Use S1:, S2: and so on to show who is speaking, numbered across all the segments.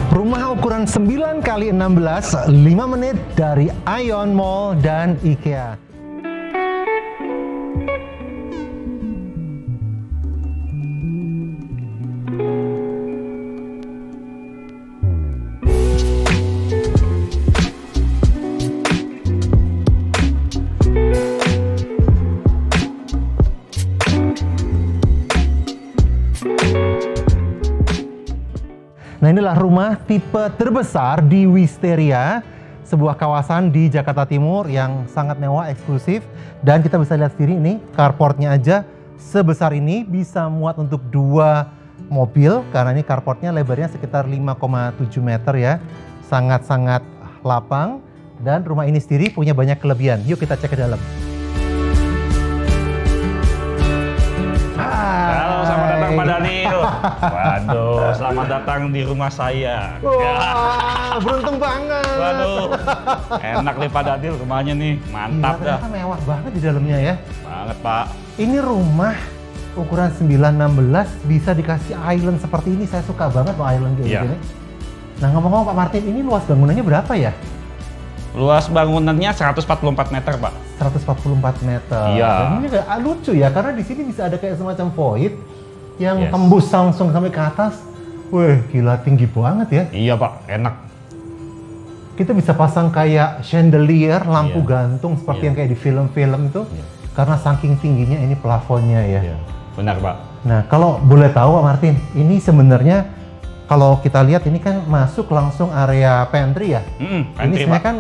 S1: Rumah ukuran 9 kali 16, 5 menit dari Ion Mall dan IKEA. Nah, inilah rumah tipe terbesar di Wisteria, sebuah kawasan di Jakarta Timur yang sangat mewah, eksklusif. Dan kita bisa lihat sendiri ini, carportnya aja sebesar ini, bisa muat untuk 2 mobil. Karena ini carportnya lebarnya sekitar 5,7 meter ya. Sangat-sangat lapang. Dan rumah ini sendiri punya banyak kelebihan. Yuk kita cek ke dalam.
S2: Halo, selamat datang Pak Daniel. Waduh, selamat datang di rumah saya.
S1: Wah, beruntung banget.
S2: Waduh, enak nih Pak Daniel rumahnya nih, mantap dah.
S1: Ternyata mewah banget di dalamnya ya.
S2: Banget Pak.
S1: Ini rumah ukuran 916 bisa dikasih island seperti ini. Saya suka banget loh island kayak
S2: Iya.
S1: gini. Nah, ngomong-ngomong Pak Martin, ini luas bangunannya berapa ya?
S2: Luas bangunannya 144 meter Pak.
S1: 144 meter.
S2: Iya.
S1: Dan ini agak lucu ya, karena di sini bisa ada kayak semacam void yang
S2: Yes.
S1: tembus langsung sampai ke atas. Wih, gila tinggi banget ya.
S2: Iya Pak, enak.
S1: Kita bisa pasang kayak chandelier, lampu
S2: Iya.
S1: gantung seperti
S2: Iya.
S1: yang kayak di film-film itu.
S2: Iya.
S1: Karena saking tingginya ini plafonnya ya.
S2: Iya, benar Pak.
S1: Nah, kalau boleh tahu Pak Martin, ini sebenarnya kalau kita lihat ini kan masuk langsung area pantry ya. Ini
S2: Pantry
S1: sebenarnya
S2: Pak.
S1: kan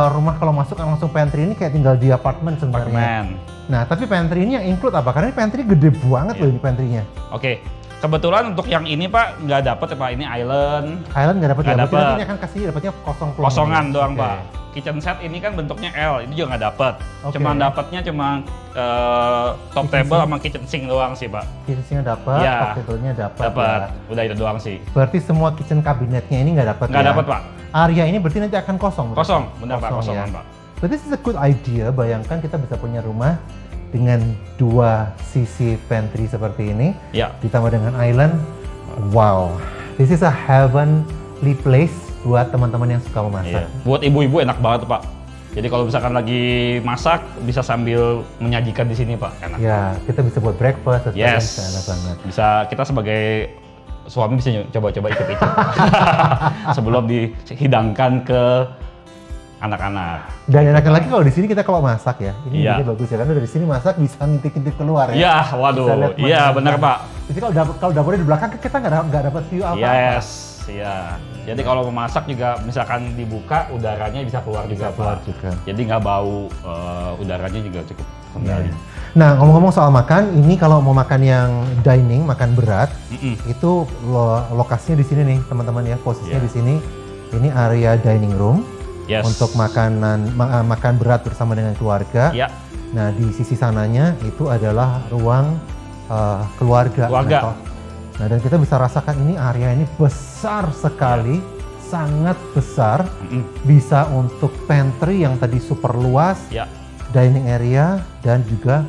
S1: rumah kalau masuk langsung pantry ini kayak tinggal di apartemen sebenarnya.
S2: Apartemen.
S1: Nah, tapi pantry ini yang include apa? Karena ini pantry gede banget
S2: Iya.
S1: loh ini pantry-nya.
S2: Oke, kebetulan untuk yang ini Pak nggak dapet ya Pak, ini island.
S1: Island nggak dapat ya?
S2: Nggak
S1: Berarti
S2: dapet.
S1: nanti ini akan kasih dapatnya kosong plong.
S2: Kosongan doang
S1: Oke.
S2: Pak. Kitchen set ini kan bentuknya L, ini juga nggak dapet.
S1: Oke.
S2: Cuma dapatnya top
S1: Kitchen
S2: table
S1: sink.
S2: sama kitchen sink doang sih Pak.
S1: Kitchen-nya dapat,
S2: Iya.
S1: top table-nya dapat.
S2: Dapat,
S1: Ya.
S2: udah itu doang sih.
S1: Berarti semua kitchen kabinetnya ini nggak dapat
S2: Nggak
S1: ya?
S2: dapat Pak.
S1: Area ini berarti nanti akan kosong. berarti?
S2: Kosong, benar Pak,
S1: Kosong,
S2: kosongan
S1: ya.
S2: Pak.
S1: Berarti this is a good idea. Bayangkan kita bisa punya rumah dengan 2 sisi pantry seperti ini,
S2: Ya,
S1: ditambah dengan island. Wow, this is a heavenly place buat teman-teman yang suka memasak.
S2: iya. Buat ibu-ibu enak banget Pak. Jadi kalau misalkan lagi masak bisa sambil menyajikan di sini Pak, enak.
S1: Ya, kita bisa buat breakfast, atau
S2: Yes.
S1: bisa enak banget.
S2: Bisa kita sebagai suami bisa coba-coba ikut-ikut sebelum dihidangkan ke anak-anak.
S1: Dan enaknya lagi kalau di sini kita kalau masak ya, ini
S2: Iya.
S1: jadi bagus ya, karena dari sini masak bisa ngintip-ngintip keluar ya.
S2: Iya,
S1: Bisa
S2: waduh,
S1: lihat
S2: iya
S1: pemandangan.
S2: benar Pak.
S1: Jadi kalau dapurnya di belakang kita nggak dapat view apa-apa.
S2: Yes, iya. Jadi kalau memasak juga misalkan dibuka udaranya bisa keluar juga
S1: keluar
S2: Pak.
S1: juga.
S2: Jadi nggak bau, udaranya juga cukup kendali.
S1: Iya. Nah, ngomong-ngomong soal makan, ini kalau mau makan yang dining, makan berat, itu lokasinya di sini nih, teman-teman ya. Posisinya
S2: Iya.
S1: di sini. Ini area dining room
S2: Yes.
S1: untuk makan berat bersama dengan keluarga.
S2: Ya,
S1: Nah, di sisi sananya itu adalah ruang keluarga.
S2: Keluarga.
S1: Nah, dan kita bisa rasakan ini area ini besar sekali, sangat besar. Bisa untuk pantry yang tadi super luas,
S2: ya,
S1: dining area, dan juga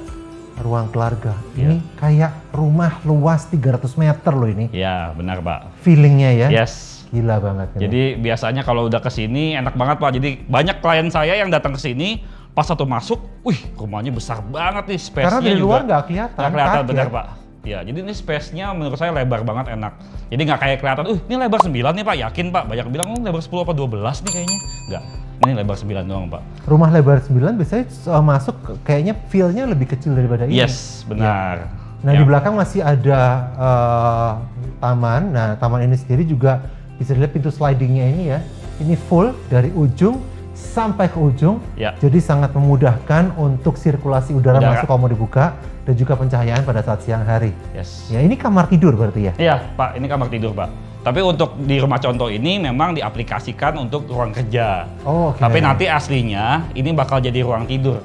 S1: ruang keluarga.
S2: Iya.
S1: Ini kayak rumah luas 300 meter loh ini.
S2: ya benar Pak.
S1: Feelingnya ya,
S2: Yes.
S1: gila banget. ini.
S2: Jadi biasanya kalau udah kesini enak banget Pak. Jadi banyak klien saya yang datang ke sini pas satu masuk, wih rumahnya besar banget nih, space-nya
S1: karena dari
S2: juga
S1: luar nggak kelihatan.
S2: nggak kelihatan,
S1: kaget.
S2: benar Pak. Ya, jadi ini space-nya menurut saya lebar banget, enak. Jadi nggak kayak kelihatan, ini lebar 9 nih Pak, yakin Pak? Banyak bilang, lebar 10 apa 12 nih kayaknya. Nggak, ini lebar 9 doang Pak.
S1: Rumah lebar 9 biasanya masuk kayaknya feel-nya lebih kecil daripada ini.
S2: Yes, benar.
S1: Nah,
S2: Ya.
S1: di belakang masih ada taman. Nah, taman ini sendiri juga bisa dilihat pintu slidingnya ini ya. Ini full dari ujung sampai ke ujung.
S2: Ya.
S1: Jadi sangat memudahkan untuk sirkulasi udara masuk kalau mau dibuka, dan juga pencahayaan pada saat siang hari.
S2: Yes.
S1: Ya, ini kamar tidur berarti ya?
S2: Iya Pak, ini kamar tidur Pak. Tapi untuk di rumah contoh ini memang diaplikasikan untuk ruang kerja.
S1: Oh, oke.
S2: Tapi nanti aslinya ini bakal jadi ruang tidur.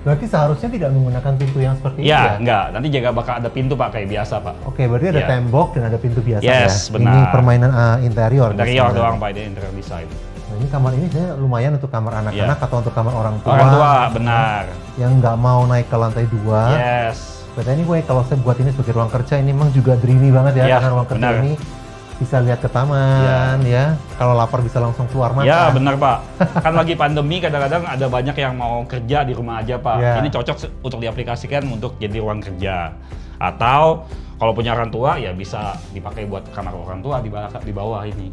S1: Berarti seharusnya tidak menggunakan pintu yang seperti ini
S2: Ya,
S1: ya?
S2: enggak. Nanti juga bakal ada pintu Pak, kayak biasa Pak.
S1: Oke, berarti ada
S2: Iya.
S1: tembok dan ada pintu biasa ya?
S2: Yes, benar.
S1: Ini permainan interior.
S2: Interior
S1: sebenarnya.
S2: doang Pak, ini interior design.
S1: Nah, ini kamar ini sebenarnya lumayan untuk kamar anak-anak
S2: Iya.
S1: atau untuk kamar orang tua.
S2: Orang tua, benar.
S1: Yang nggak mau naik ke lantai 2.
S2: Yes.
S1: Berarti ini gue kalau saya buat ini sebagai ruang kerja, ini memang juga dreamy banget ya,
S2: Iya,
S1: karena ruang kerja
S2: benar.
S1: ini bisa lihat ke taman ya. Kalau lapar bisa langsung keluar makan.
S2: Ya benar Pak. Kan lagi pandemi kadang-kadang ada banyak yang mau kerja di rumah aja Pak.
S1: Ya.
S2: Ini cocok untuk diaplikasikan untuk jadi ruang kerja. Atau kalau punya orang tua ya bisa dipakai buat kamar orang tua di bawah ini.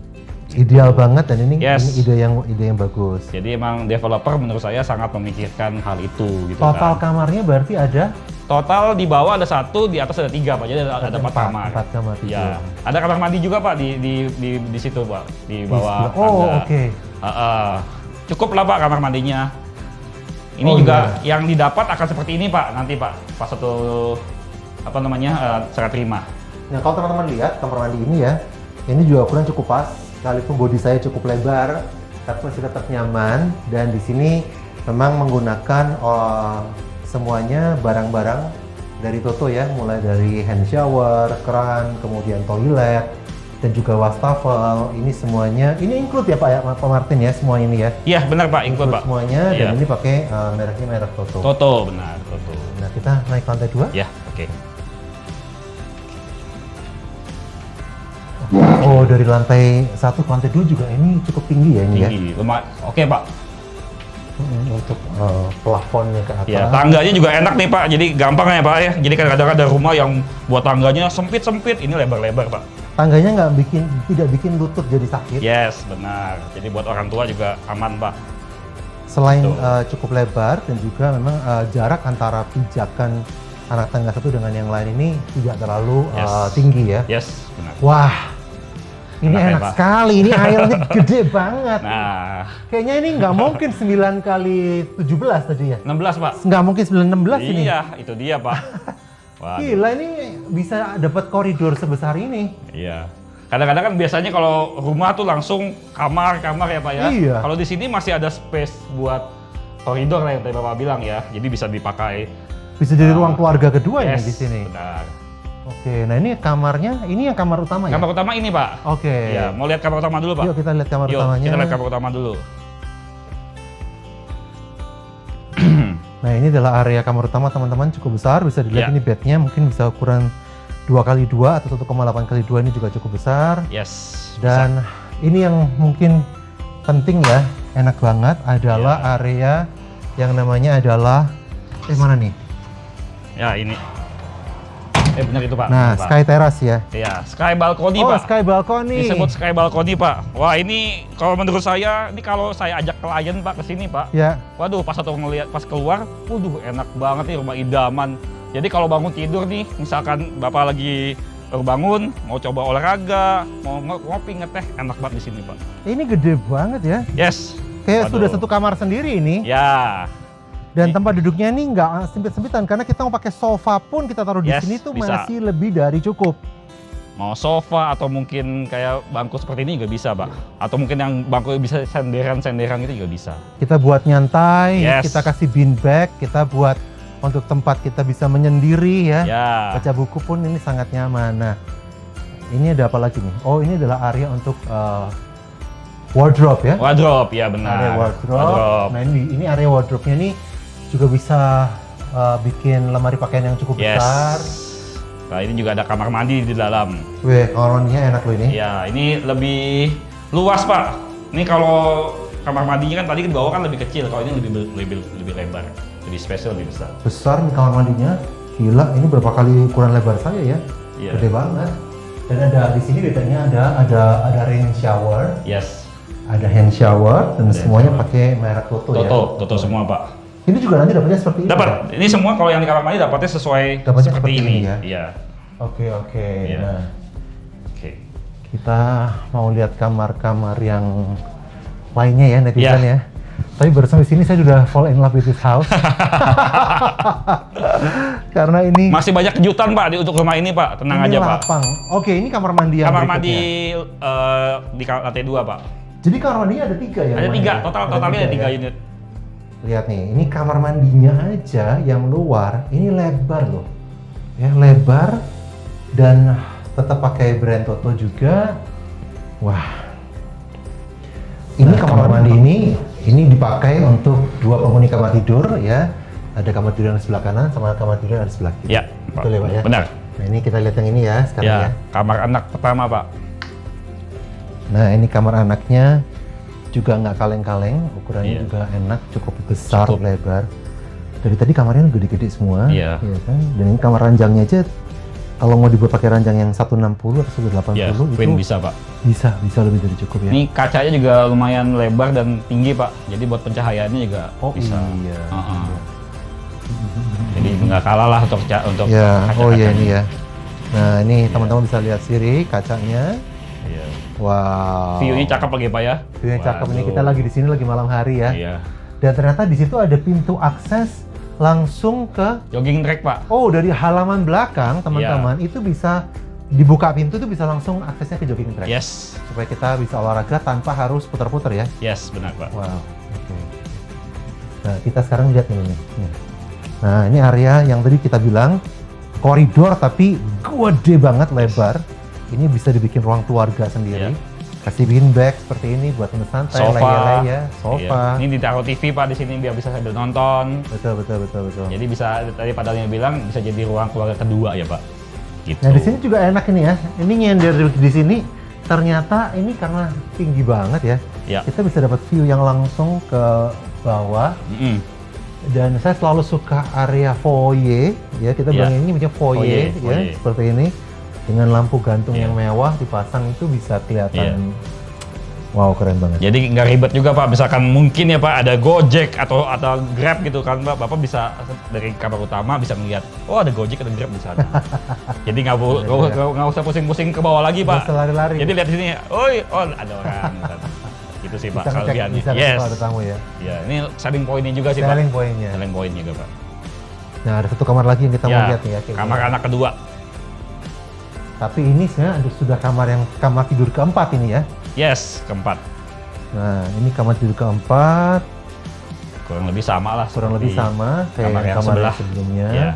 S1: Ideal banget dan ini
S2: Yes.
S1: ide yang bagus.
S2: Jadi emang developer menurut saya sangat memikirkan hal itu gitu
S1: Total
S2: kan.
S1: kamarnya berarti ada
S2: Total di bawah ada 1, di atas ada 3 Pak. Jadi ada 4 kamar.
S1: 4 kamar tidur.
S2: Ya. Ada kamar mandi juga Pak di situ Pak, di bawah.
S1: Oh,
S2: tangga.
S1: oke.
S2: Cukup lah Pak kamar mandinya. Ini
S1: Oh,
S2: juga yang didapat akan seperti ini Pak nanti Pak pas satu serah terima.
S1: Nah, kalau teman-teman lihat kamar mandi ini ya, ini juga ukuran cukup pas. Sekalipun bodi saya cukup lebar, tapi masih tetap nyaman. Dan di sini memang menggunakan semuanya barang-barang dari Toto ya, mulai dari hand shower, keran, kemudian toilet, dan juga wastafel. Ini semuanya, ini include ya Pak ya, Pak Martin ya, semua ini ya.
S2: Iya benar Pak, include Pak.
S1: Semuanya,
S2: Iya.
S1: dan ini pakai mereknya merek Toto.
S2: Toto benar, Toto.
S1: Nah, kita naik ke lantai 2.
S2: Ya, oke.
S1: Oh, dari lantai 1 ke lantai 2 juga ini cukup tinggi ya ini ya.
S2: Tinggi, oke Pak.
S1: Untuk plafonnya ke atas.
S2: Ya, tangganya juga enak nih Pak. Jadi gampang ya Pak ya. Jadi kadang-kadang ada rumah yang buat tangganya sempit-sempit, ini lebar-lebar Pak.
S1: Tangganya tidak bikin lutut jadi sakit.
S2: Yes, benar. Jadi buat orang tua juga aman Pak.
S1: Selain
S2: Betul.
S1: cukup lebar dan juga memang jarak antara pijakan anak tangga satu dengan yang lain ini tidak terlalu
S2: Yes.
S1: tinggi ya.
S2: Yes, benar.
S1: Wah, ini
S2: Enak ya,
S1: enak
S2: Pak?
S1: sekali. Ini airnya gede banget.
S2: Nah,
S1: Kayaknya ini nggak mungkin 9 kali 17 tadi ya.
S2: 16 Pak.
S1: Nggak mungkin 916 ini.
S2: Iya, itu dia Pak. Wah,
S1: Gila, ini bisa dapat koridor sebesar ini.
S2: iya. Kadang-kadang kan biasanya kalau rumah tuh langsung kamar-kamar ya Pak ya.
S1: Iya.
S2: Kalau di sini masih ada space buat koridor lah yang tadi Bapak bilang ya. Jadi bisa dipakai.
S1: Bisa jadi ruang keluarga kedua ini
S2: Yes,
S1: di sini.
S2: benar.
S1: Oke, nah ini kamarnya, ini yang kamar utama ya?
S2: Kamar utama ini Pak.
S1: Oke.
S2: Iya, mau lihat kamar utama dulu Pak?
S1: Yuk kita lihat kamar
S2: Yuk,
S1: utamanya.
S2: kita lihat kamar utama dulu.
S1: Nah ini adalah area kamar utama teman-teman, cukup besar. Bisa dilihat
S2: Iya.
S1: ini bednya mungkin bisa ukuran 2x2 atau 1,8x2, ini juga cukup besar.
S2: Yes.
S1: Dan ini yang mungkin penting ya, enak banget adalah
S2: Iya.
S1: area yang namanya adalah mana nih?
S2: Ya ini. Benar itu Pak.
S1: Nah,
S2: Benar, Pak.
S1: sky terrace ya.
S2: Iya, sky balcony
S1: Oh,
S2: Pak.
S1: sky balcony.
S2: Disebut sky balcony Pak. Wah ini kalau menurut saya, ini kalau saya ajak klien Pak ke sini Pak.
S1: Ya,
S2: Waduh, pas keluar, waduh enak banget nih rumah idaman. Jadi kalau bangun tidur nih, misalkan Bapak lagi baru bangun, mau coba olahraga, mau ngopi, ngeteh, enak banget di sini Pak.
S1: ini gede banget ya.
S2: Yes.
S1: Kayak
S2: Waduh.
S1: sudah satu kamar sendiri ini.
S2: Ya.
S1: Dan tempat duduknya ini nggak sempit-sempitan karena kita mau pakai sofa pun kita taruh di
S2: Yes,
S1: sini tuh
S2: bisa.
S1: masih lebih dari cukup.
S2: Mau sofa atau mungkin kayak bangku seperti ini juga bisa Pak. Atau mungkin yang bangku bisa senderan-senderan itu juga bisa.
S1: Kita buat nyantai,
S2: Yes.
S1: kita kasih bean bag, kita buat untuk tempat kita bisa menyendiri ya.
S2: Ya.
S1: Baca buku pun ini sangat nyaman. Nah, ini ada apa lagi nih? Oh, ini adalah area untuk wardrobe ya.
S2: Wardrobe, ya benar.
S1: Area wardrobe. Nah, ini area wardrobe-nya nih juga bisa bikin lemari pakaian yang cukup
S2: Yes.
S1: besar.
S2: Nah ini juga ada kamar mandi di dalam.
S1: Wih, kamar mandinya enak loh ini.
S2: Ya, ini lebih luas Pak. Ini kalau kamar mandinya kan tadi di bawah kan lebih kecil, kalau ini lebih lebar, lebih spesial, lebih besar.
S1: Besar nih kamar mandinya. Gila, ini berapa kali ukuran lebar saya ya?
S2: Iya.
S1: Gede banget. Dan ada di sini bedanya ada rain shower,
S2: Yes.
S1: ada hand shower, dan
S2: Ada
S1: semuanya
S2: hand
S1: pakai merek Toto ya.
S2: Toto semua Pak.
S1: Ini juga nanti dapatnya seperti ini. Pak?
S2: Dapat. Ini semua kalau yang di kamar mandi dapatnya sesuai
S1: Dapatnya
S2: seperti
S1: seperti
S2: ini.
S1: ini ya?
S2: Iya.
S1: Oke.
S2: Iya.
S1: Nah,
S2: Oke.
S1: kita mau lihat kamar-kamar yang lainnya ya netizen
S2: Iya.
S1: ya. Tapi baru sampai sini saya sudah fall in love with this house. Karena ini
S2: Masih banyak kejutan Pak untuk rumah ini Pak. Tenang
S1: ini
S2: aja Pak.
S1: lapang. Oke, ini kamar mandi yang
S2: Kamar
S1: berikutnya.
S2: mandi di lantai 2 Pak.
S1: Jadi kamar mandinya ada 3 ya?
S2: Ada
S1: rumahnya?
S2: 3, totalnya ada 3
S1: ya?
S2: unit.
S1: Lihat nih, ini kamar mandinya aja yang luar, ini lebar loh. Ya, lebar dan tetap pakai brand Toto juga. Wah. Ini kamar mandi ini dipakai untuk 2 penghuni kamar tidur ya. Ada kamar tidur yang di sebelah kanan sama kamar tidur yang di sebelah kiri.
S2: Ya,
S1: Betul ya, Pak ya?
S2: Benar.
S1: Nah, ini kita lihat yang ini ya sekarang ya.
S2: Ya, kamar anak pertama Pak.
S1: Nah ini kamar anaknya juga nggak kaleng-kaleng, ukurannya juga enak, cukup besar, lebar. Dari tadi kamarnya gede-gede semua, ya kan? Dan ini kamar ranjangnya aja, kalau mau dibuat pakai ranjang yang 160 atau 180
S2: Queen
S1: itu
S2: bisa Pak.
S1: Bisa lebih dari cukup ya.
S2: Ini kacanya juga lumayan lebar dan tinggi Pak, jadi buat pencahayaannya juga bisa.
S1: Iya.
S2: Jadi nggak kalah lah untuk
S1: ya.
S2: kaca-kaca
S1: Oh iya ini ya. Nah ini teman-teman bisa lihat sendiri kacanya.
S2: Iya.
S1: Wow.
S2: View-nya cakep lagi Pak ya.
S1: View-nya cakep, ini kita lagi di sini lagi malam hari ya.
S2: Iya.
S1: Dan ternyata di situ ada pintu akses langsung ke
S2: jogging track Pak.
S1: Oh, dari halaman belakang teman-teman itu bisa dibuka pintu tuh bisa langsung aksesnya ke jogging track.
S2: Yes.
S1: Supaya kita bisa olahraga tanpa harus putar-putar ya.
S2: Yes, benar Pak.
S1: Wow. Oke. Nah, kita sekarang lihat ini nih. Nah, ini area yang tadi kita bilang koridor tapi gede banget lebar. Ini bisa dibikin ruang keluarga sendiri. Kasih beanbag seperti ini buat santai,
S2: sofa,
S1: sofa.
S2: Ini ditaruh TV Pak di sini biar bisa sambil nonton.
S1: Betul.
S2: Jadi bisa tadi Padalnya bilang bisa jadi ruang keluarga kedua ya Pak. Gitu.
S1: Nah di sini juga enak ini ya. Ini nyender di sini ternyata ini karena tinggi banget ya. Kita bisa dapat view yang langsung ke bawah. Dan saya selalu suka area foyer ya. Kita bilang ini punya foyer ya seperti ini. Dengan lampu gantung yang mewah dipasang itu bisa kelihatan wow keren banget.
S2: Jadi nggak ribet juga Pak, misalkan mungkin ya Pak ada Gojek atau Grab gitu kan Pak, Bapak bisa dari kamar utama bisa melihat oh ada Gojek ada Grab di sana. Jadi nggak usah pusing-pusing ke bawah lagi Pak.
S1: Lari-lari.
S2: Jadi lihat di sini, oh ada orang. Gitu sih Pak kelebihannya.
S1: Bisa ada tamu ya.
S2: Ya ini selling point-nya juga sih Pak.
S1: Selling point-nya.
S2: Selling point juga Pak.
S1: Nah ada satu kamar lagi yang kita mau lihat nih ya.
S2: Kamar anak kedua.
S1: Tapi ini sebenarnya sudah kamar tidur keempat ini ya?
S2: Yes, keempat.
S1: Nah, ini kamar tidur keempat.
S2: Kurang lebih sama lah.
S1: Kurang lebih sama kayak kamar yang sebelumnya.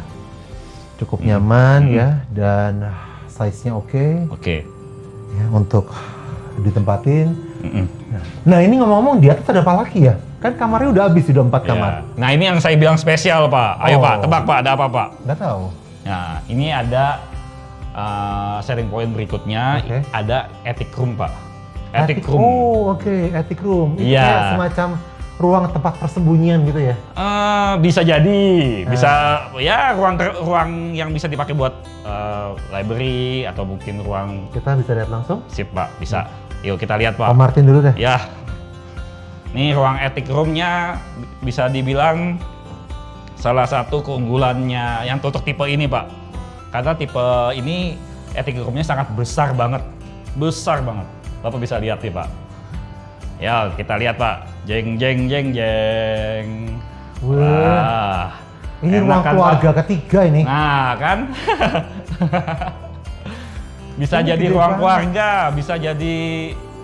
S1: Cukup nyaman ya, dan size-nya oke. Ya, untuk ditempatin. Nah, ini ngomong-ngomong di atas ada apa lagi ya? Kan kamarnya udah habis, udah 4 kamar.
S2: Nah, ini yang saya bilang spesial Pak. Ayo Pak, tebak Pak, ada apa Pak?
S1: Nggak tahu.
S2: Nah, ini ada sharing point berikutnya, ada attic room Pak. Attic room.
S1: Oh oke, attic room. Itu kayak semacam ruang tempat persembunyian gitu ya?
S2: Bisa jadi, bisa ya ruang yang bisa dipakai buat library atau mungkin ruang.
S1: Kita bisa lihat langsung?
S2: Sip Pak, bisa. Yuk kita lihat Pak.
S1: Pak Martin dulu deh.
S2: Ya, nih ruang attic roomnya bisa dibilang salah satu keunggulannya yang untuk tipe ini Pak. Karena tipe ini attic room-nya sangat besar banget. Bapak bisa lihat nih Pak. Ya kita lihat Pak. Jeng.
S1: Wah. Ini ruang keluarga Pak? Ketiga ini.
S2: Nah kan. Bisa ini jadi ruang keluarga, bisa jadi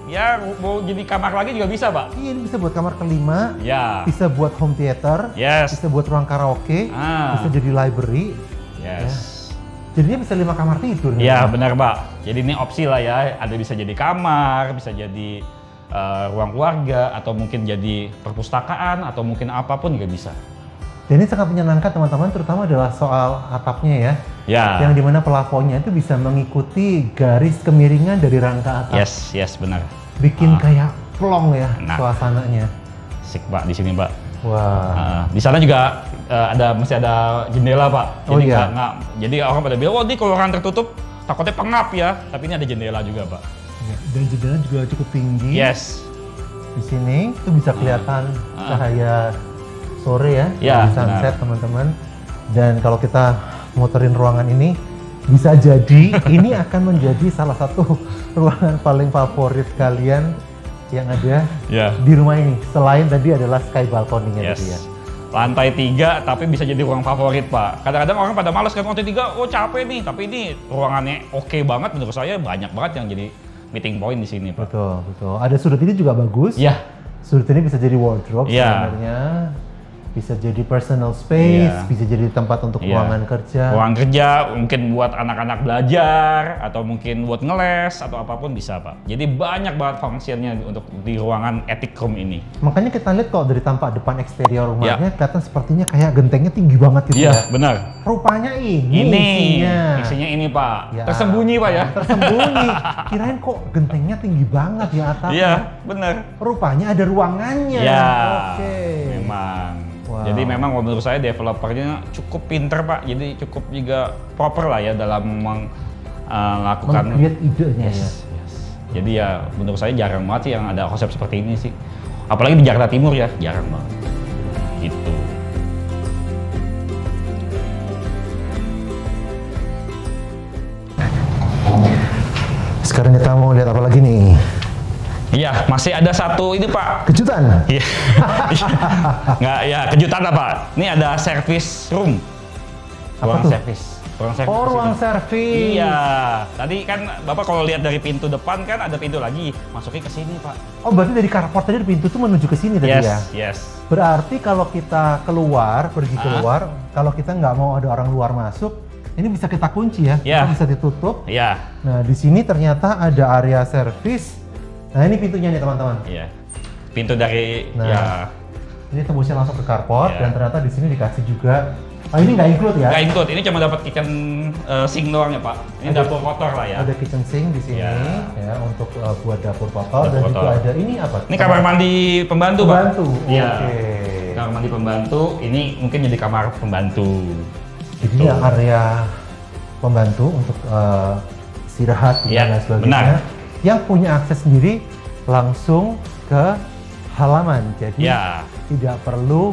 S2: ya mau jadi kamar lagi juga bisa Pak.
S1: Iya ini bisa buat kamar kelima.
S2: Ya.
S1: Bisa buat home theater.
S2: Yes.
S1: Bisa buat ruang karaoke. Bisa jadi library.
S2: Yes.
S1: Ya. Jadinya bisa 5 kamar tidur.
S2: Iya benar Pak. Jadi ini opsi lah ya. Ada bisa jadi kamar, bisa jadi ruang keluarga, atau mungkin jadi perpustakaan, atau mungkin apapun juga bisa.
S1: Dan ini sangat menyenangkan teman-teman, terutama adalah soal atapnya ya. Yang dimana pelafonnya itu bisa mengikuti garis kemiringan dari rangka atap.
S2: Yes benar.
S1: Bikin kayak plong ya suasananya.
S2: Sik Pak di sini Pak.
S1: Wah.
S2: Di sana juga masih ada jendela Pak. Jadi jadi orang pada bilang, ini kalau orang tertutup takutnya pengap ya. Tapi ini ada jendela juga Pak.
S1: Dan jendela juga cukup tinggi.
S2: Yes.
S1: Di sini itu bisa kelihatan cahaya sore ya, di sunset teman-teman. Dan kalau kita muterin ruangan ini, bisa jadi ini akan menjadi salah satu ruangan paling favorit kalian yang ada di rumah ini. Selain tadi adalah sky balcony-nya tadi ya.
S2: Lantai 3 tapi bisa jadi ruang favorit Pak. Kadang-kadang orang pada malas kan lantai 3, oh capek nih. Tapi ini ruangannya oke banget menurut saya, banyak banget yang jadi meeting point di sini Pak.
S1: Betul. Ada sudut ini juga bagus. Sudut ini bisa jadi wardrobe sebenarnya. bisa jadi personal space,
S2: Iya.
S1: bisa jadi tempat untuk
S2: Iya.
S1: ruangan kerja.
S2: Ruang kerja mungkin buat anak-anak belajar atau mungkin buat ngeles atau apapun bisa Pak. Jadi banyak banget fungsinya untuk di ruangan attic room ini.
S1: Makanya kita lihat kalau dari tampak depan eksterior rumahnya
S2: Ya.
S1: kelihatan sepertinya kayak gentengnya tinggi banget gitu
S2: Iya
S1: ya.
S2: benar.
S1: Rupanya ini
S2: Isinya ini Pak.
S1: Ya.
S2: Tersembunyi Pak ya.
S1: Tersembunyi. Kirain kok gentengnya tinggi banget ya atasnya.
S2: Iya benar.
S1: Rupanya ada ruangannya.
S2: Ya.
S1: Oke.
S2: Memang.
S1: Wow.
S2: Jadi memang menurut saya developernya cukup pinter Pak. Jadi cukup juga proper lah ya dalam melakukan
S1: Meng-create idenya ya.
S2: Yes. Jadi ya menurut saya jarang banget sih yang ada konsep seperti ini sih. Apalagi di Jakarta Timur ya, jarang banget. Gitu.
S1: Sekarang kita mau lihat apa lagi nih?
S2: Iya, masih ada satu ini Pak.
S1: Kejutan.
S2: Iya. Nggak, ya kejutan apa? Ini ada service room.
S1: Apa
S2: Ruang
S1: tuh?
S2: service. Ruang service.
S1: Oh, ruang
S2: ini.
S1: servis.
S2: Iya. Tadi kan Bapak kalau lihat dari pintu depan kan ada pintu lagi. Masuknya ke sini, Pak.
S1: Oh, berarti dari carport tadi pintu tuh menuju ke sini tadi ya?
S2: Yes.
S1: Berarti kalau kita keluar, pergi keluar, kalau kita nggak mau ada orang luar masuk, ini bisa kita kunci ya?
S2: Iya.
S1: Bisa ditutup.
S2: Iya.
S1: Nah, di sini ternyata ada area servis. Nah, ini pintunya nih teman-teman.
S2: Iya. Pintu dari
S1: Nah.
S2: ya
S1: Ini tembusnya langsung ke carport
S2: Iya.
S1: dan ternyata di sini dikasih juga. Oh, ini nggak include ya?
S2: nggak include. Ini cuma dapat kitchen sink doang ya, Pak. Ini
S1: Ada-
S2: dapur kotor lah ya.
S1: Ada kitchen sink di sini
S2: Iya.
S1: ya untuk buat dapur kotor
S2: Dapur
S1: dan
S2: kotor.
S1: juga ada ini apa?
S2: Ini kamar mandi pembantu, Pak.
S1: Pembantu.
S2: Iya.
S1: Oke.
S2: Kamar mandi pembantu. Ini mungkin jadi kamar pembantu.
S1: Jadi
S2: Betul.
S1: ya area pembantu untuk istirahat
S2: Iya,
S1: dan lain sebagainya.
S2: benar.
S1: Yang punya akses sendiri langsung ke halaman. Jadi
S2: Ya.
S1: tidak perlu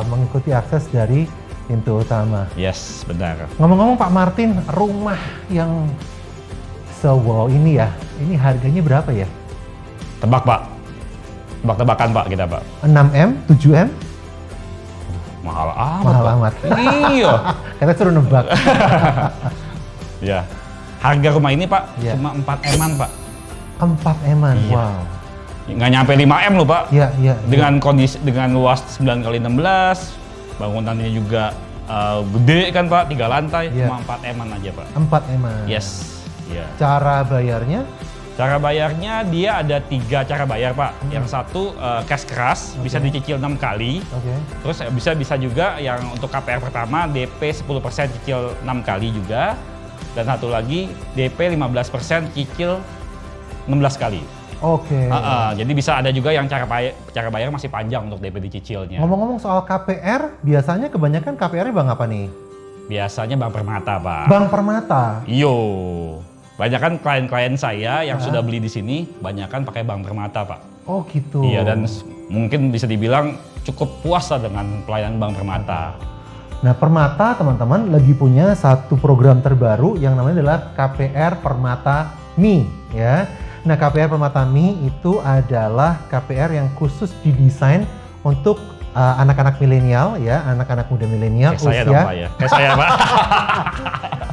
S1: mengikuti akses dari pintu utama.
S2: Yes, benar.
S1: Ngomong-ngomong Pak Martin, rumah yang wow ini ya, ini harganya berapa ya?
S2: Tebak, Pak. Tebak-tebakan, Pak, kita, Pak.
S1: 6M, 7M?
S2: Mahal amat,
S1: Mahal
S2: Pak.
S1: amat.
S2: Iya.
S1: Kita suruh nebak.
S2: Ya. Harga rumah ini, Pak,
S1: Iya.
S2: cuma 4 M-an, Pak.
S1: 4M-an,
S2: Iya.
S1: wow.
S2: Nggak nyampe 5 M loh, Pak.
S1: Iya, iya.
S2: Dengan kondisi dengan luas 9x16, bangunannya juga gede kan, Pak, 3 lantai,
S1: Iya.
S2: cuma 4 M-an aja, Pak.
S1: 4M-an.
S2: Yes. Iya.
S1: Cara bayarnya?
S2: Cara bayarnya dia ada 3 cara bayar, Pak. Yang satu cash keras, bisa
S1: Oke.
S2: dicicil 6 kali.
S1: Oke.
S2: Terus bisa juga yang untuk KPR pertama DP 10% cicil 6 kali juga. Dan satu lagi DP 15% cicil 16 kali.
S1: Oke.
S2: Jadi bisa ada juga yang cara bayar masih panjang untuk DP dicicilnya.
S1: Ngomong-ngomong soal KPR, biasanya kebanyakan KPR-nya bank apa nih?
S2: Biasanya Bank Permata, Pak.
S1: Bank Permata.
S2: Iyo. Banyak kan klien-klien saya yang sudah beli di sini, banyak kan pakai Bank Permata, Pak.
S1: Oh gitu.
S2: Iya, dan mungkin bisa dibilang cukup puas lah dengan pelayanan Bank Permata.
S1: Nah, Permata teman-teman lagi punya satu program terbaru yang namanya adalah KPR Permata Mi ya. Nah, KPR Permata Mi itu adalah KPR yang khusus didesain untuk anak-anak milenial ya, anak-anak muda milenial
S2: Kayak saya dong, Pak ya. Kayak saya, Pak.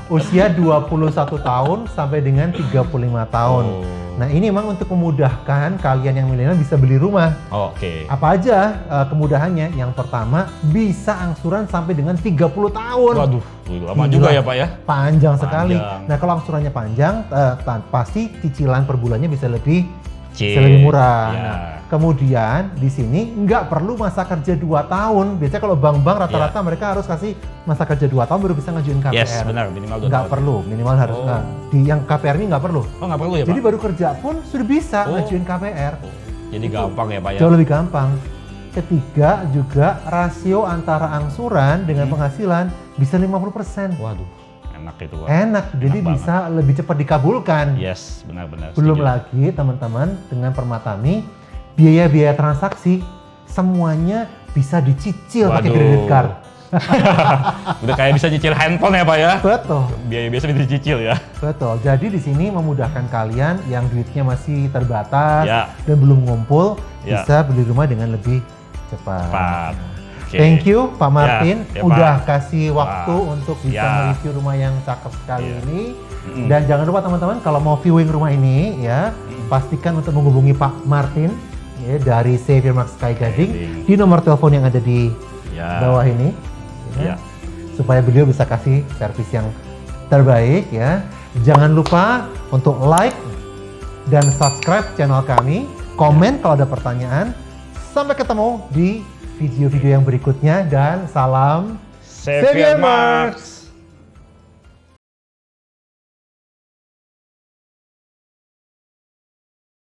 S1: usia 21 tahun sampai dengan 35 tahun.
S2: Oh.
S1: Nah, ini memang untuk memudahkan kalian yang milenial bisa beli rumah.
S2: Oke.
S1: Apa aja kemudahannya? Yang pertama, bisa angsuran sampai dengan 30 tahun.
S2: Waduh, lama
S1: Gila.
S2: juga ya, Pak ya.
S1: Panjang sekali.
S2: Panjang.
S1: Nah, kalau angsurannya panjang, pasti cicilan per bulannya bisa lebih
S2: Cik.
S1: lebih murah.
S2: Ya.
S1: Nah, kemudian di sini nggak perlu masa kerja 2 tahun. Biasanya kalau bank-bank rata-rata mereka harus kasih masa kerja 2 tahun baru bisa ngajuin KPR.
S2: Yes, benar, minimal 2
S1: Nggak
S2: tahun.
S1: perlu, minimal harus.
S2: Oh.
S1: Nah, di yang KPR ini nggak perlu.
S2: Oh, nggak perlu ya,
S1: Jadi
S2: Pak?
S1: baru kerja pun sudah bisa
S2: Oh.
S1: ngajuin KPR.
S2: Jadi gampang ya, Pak ya.
S1: Jauh lebih gampang. Ketiga juga rasio antara angsuran dengan penghasilan bisa 50%.
S2: Waduh, enak itu, Pak.
S1: Enak, jadi
S2: banget.
S1: bisa lebih cepat dikabulkan.
S2: Yes, benar-benar.
S1: Belum
S2: setuju.
S1: lagi teman-teman dengan Permata Mi, biaya-biaya transaksi semuanya bisa dicicil pakai
S2: Waduh.
S1: credit card.
S2: Udah kayak bisa nyicil handphone ya, Pak ya.
S1: Betul,
S2: Biaya biasa bisa dicicil ya.
S1: betul. Jadi di sini memudahkan kalian yang duitnya masih terbatas
S2: Ya.
S1: dan belum ngumpul
S2: Ya.
S1: bisa beli rumah dengan lebih cepat.
S2: Tepat. Oke.
S1: Thank you Pak Martin,
S2: Ya,
S1: udah
S2: Pak.
S1: kasih waktu
S2: Wah.
S1: untuk bisa
S2: Ya.
S1: mereview rumah yang cakep sekali
S2: Iya.
S1: ini.
S2: Mm-mm.
S1: Dan jangan lupa teman-teman kalau mau viewing rumah ini ya, pastikan untuk menghubungi Pak Martin ya, dari Xavier Max Sky Gading
S2: Gading.
S1: di nomor telepon yang ada di
S2: Ya.
S1: bawah ini.
S2: Ya.
S1: Supaya beliau bisa kasih servis yang terbaik ya. Jangan lupa untuk like dan subscribe channel kami. Komen kalau ada pertanyaan. Sampai ketemu di video-video yang berikutnya dan salam
S2: Xavier Marks.